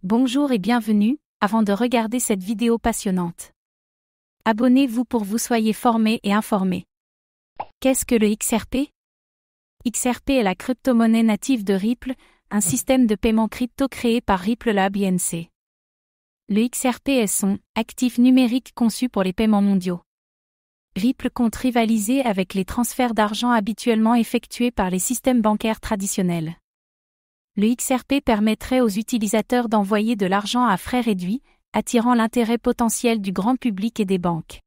Bonjour et bienvenue, avant de regarder cette vidéo passionnante. Abonnez-vous pour vous soyez formés et informés. Qu'est-ce que le XRP? XRP est la crypto-monnaie native de Ripple, un système de paiement crypto créé par Ripple Lab Inc. Le XRP est son actif numérique conçu pour les paiements mondiaux. Ripple compte rivaliser avec les transferts d'argent habituellement effectués par les systèmes bancaires traditionnels. Le XRP permettrait aux utilisateurs d'envoyer de l'argent à frais réduits, attirant l'intérêt potentiel du grand public et des banques.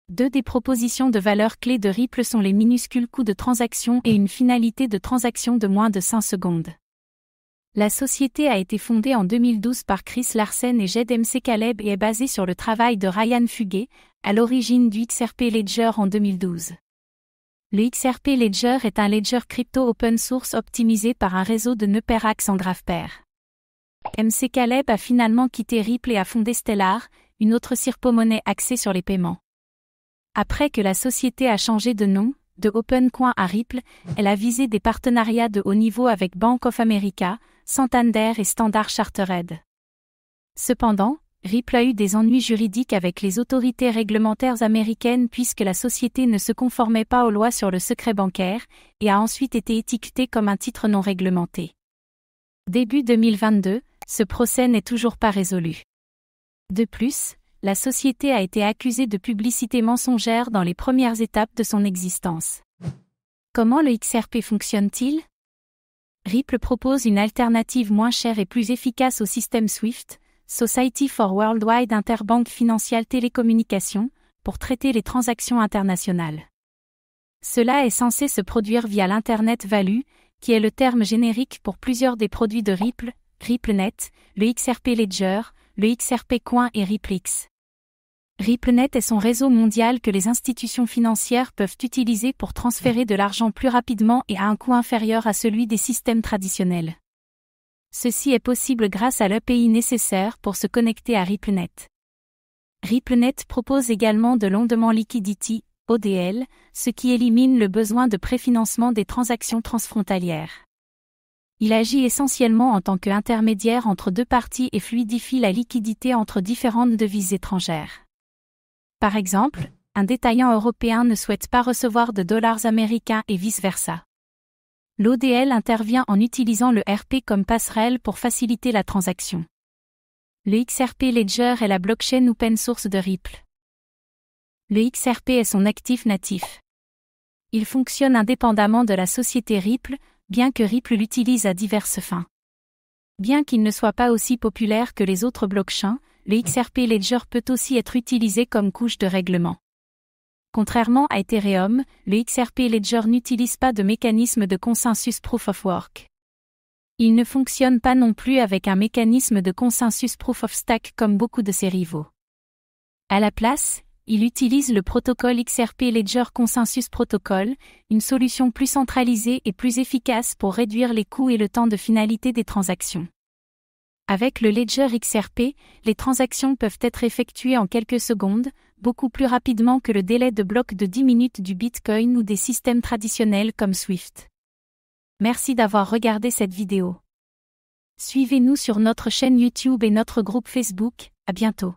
Deux des propositions de valeur clés de Ripple sont les minuscules coûts de transaction et une finalité de transaction de moins de 5 secondes. La société a été fondée en 2012 par Chris Larsen et Jed Mcaleb et est basée sur le travail de Ryan Fugate, à l'origine du XRP Ledger en 2012. Le XRP Ledger est un ledger crypto open source optimisé par un réseau de nœuds pair en graphe pair. Mcaleb a finalement quitté Ripple et a fondé Stellar, une autre crypto-monnaie axée sur les paiements. Après que la société a changé de nom, de OpenCoin à Ripple, elle a visé des partenariats de haut niveau avec Bank of America, Santander et Standard Chartered. Cependant, Ripple a eu des ennuis juridiques avec les autorités réglementaires américaines puisque la société ne se conformait pas aux lois sur le secret bancaire, et a ensuite été étiquetée comme un titre non réglementé. Début 2022, ce procès n'est toujours pas résolu. De plus, la société a été accusée de publicité mensongère dans les premières étapes de son existence. Comment le XRP fonctionne-t-il? Ripple propose une alternative moins chère et plus efficace au système SWIFT, Society for Worldwide Interbank Financial Telecommunications, pour traiter les transactions internationales. Cela est censé se produire via l'Internet Value, qui est le terme générique pour plusieurs des produits de Ripple, RippleNet, le XRP Ledger, le XRP Coin et RippleX. RippleNet est son réseau mondial que les institutions financières peuvent utiliser pour transférer de l'argent plus rapidement et à un coût inférieur à celui des systèmes traditionnels. Ceci est possible grâce à l'API nécessaire pour se connecter à RippleNet. RippleNet propose également de l'on-demand liquidity, ODL, ce qui élimine le besoin de préfinancement des transactions transfrontalières. Il agit essentiellement en tant qu'intermédiaire entre deux parties et fluidifie la liquidité entre différentes devises étrangères. Par exemple, un détaillant européen ne souhaite pas recevoir de dollars américains et vice-versa. L'ODL intervient en utilisant le RP comme passerelle pour faciliter la transaction. Le XRP Ledger est la blockchain open source de Ripple. Le XRP est son actif natif. Il fonctionne indépendamment de la société Ripple, bien que Ripple l'utilise à diverses fins. Bien qu'il ne soit pas aussi populaire que les autres blockchains, le XRP Ledger peut aussi être utilisé comme couche de règlement. Contrairement à Ethereum, le XRP Ledger n'utilise pas de mécanisme de consensus Proof of Work. Il ne fonctionne pas non plus avec un mécanisme de consensus Proof of Stake comme beaucoup de ses rivaux. À la place, il utilise le protocole XRP Ledger Consensus Protocol, une solution plus centralisée et plus efficace pour réduire les coûts et le temps de finalité des transactions. Avec le Ledger XRP, les transactions peuvent être effectuées en quelques secondes, beaucoup plus rapidement que le délai de bloc de 10 minutes du Bitcoin ou des systèmes traditionnels comme Swift. Merci d'avoir regardé cette vidéo. Suivez-nous sur notre chaîne YouTube et notre groupe Facebook, à bientôt.